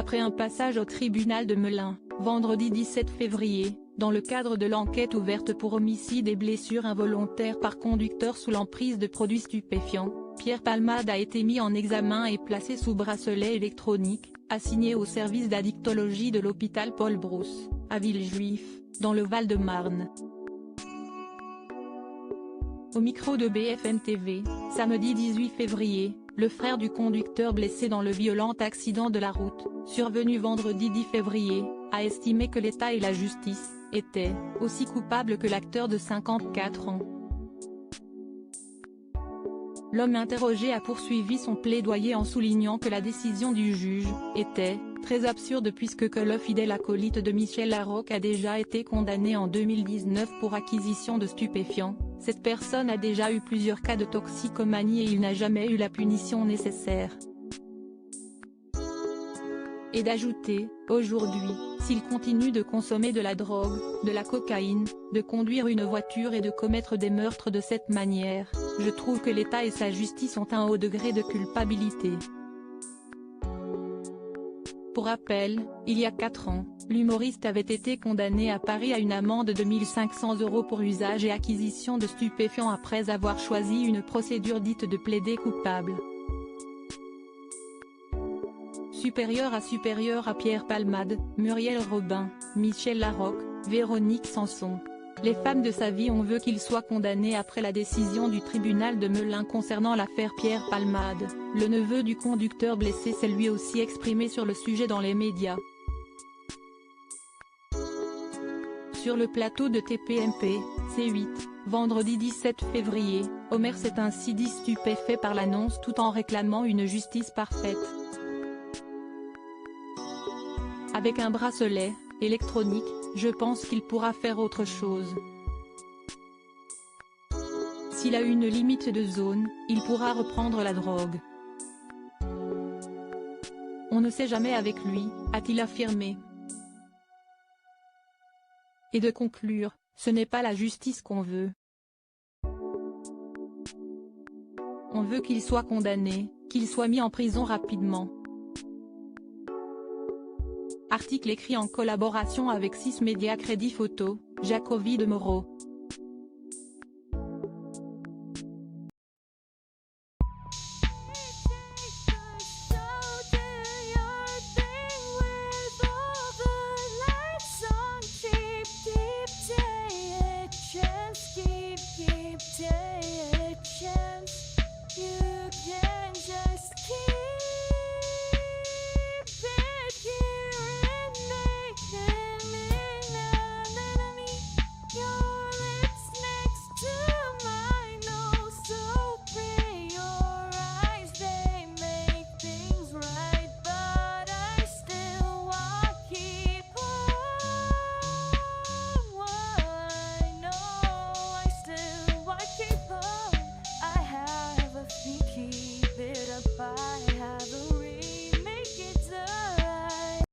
Après un passage au tribunal de Melun, vendredi 17 février, dans le cadre de l'enquête ouverte pour homicide et blessures involontaires par conducteur sous l'emprise de produits stupéfiants, Pierre Palmade a été mis en examen et placé sous bracelet électronique, assigné au service d'addictologie de l'hôpital Paul Brousse, à Villejuif, dans le Val-de-Marne. Au micro de BFM TV, samedi 18 février, le frère du conducteur blessé dans le violent accident de la route, survenu vendredi 10 février, a estimé que l'État et la justice étaient aussi coupables que l'acteur de 54 ans. L'homme interrogé a poursuivi son plaidoyer en soulignant que la décision du juge était très absurde puisque le fidèle acolyte de Michel Larocque a déjà été condamné en 2019 pour acquisition de stupéfiants. Cette personne a déjà eu plusieurs cas de toxicomanie et il n'a jamais eu la punition nécessaire. Et d'ajouter, aujourd'hui, s'il continue de consommer de la drogue, de la cocaïne, de conduire une voiture et de commettre des meurtres de cette manière, je trouve que l'État et sa justice ont un haut degré de culpabilité. Pour rappel, il y a 4 ans, l'humoriste avait été condamné à Paris à une amende de 1 500 € pour usage et acquisition de stupéfiants après avoir choisi une procédure dite de plaider coupable. Supérieur à Pierre Palmade, Muriel Robin, Michel Larocque, Véronique Sanson. Les femmes de sa vie ont voulu qu'il soit condamné après la décision du tribunal de Melun concernant l'affaire Pierre Palmade. Le neveu du conducteur blessé s'est lui aussi exprimé sur le sujet dans les médias. Sur le plateau de TPMP, C8, vendredi 17 février, Homer s'est ainsi dit stupéfait par l'annonce tout en réclamant une justice parfaite. Avec un bracelet électronique, je pense qu'il pourra faire autre chose. S'il a une limite de zone, il pourra reprendre la drogue. On ne sait jamais avec lui, a-t-il affirmé. Et de conclure, ce n'est pas la justice qu'on veut. On veut qu'il soit condamné, qu'il soit mis en prison rapidement. Article écrit en collaboration avec 6 médias Crédit Photo, Jacobi de Moreau. Keep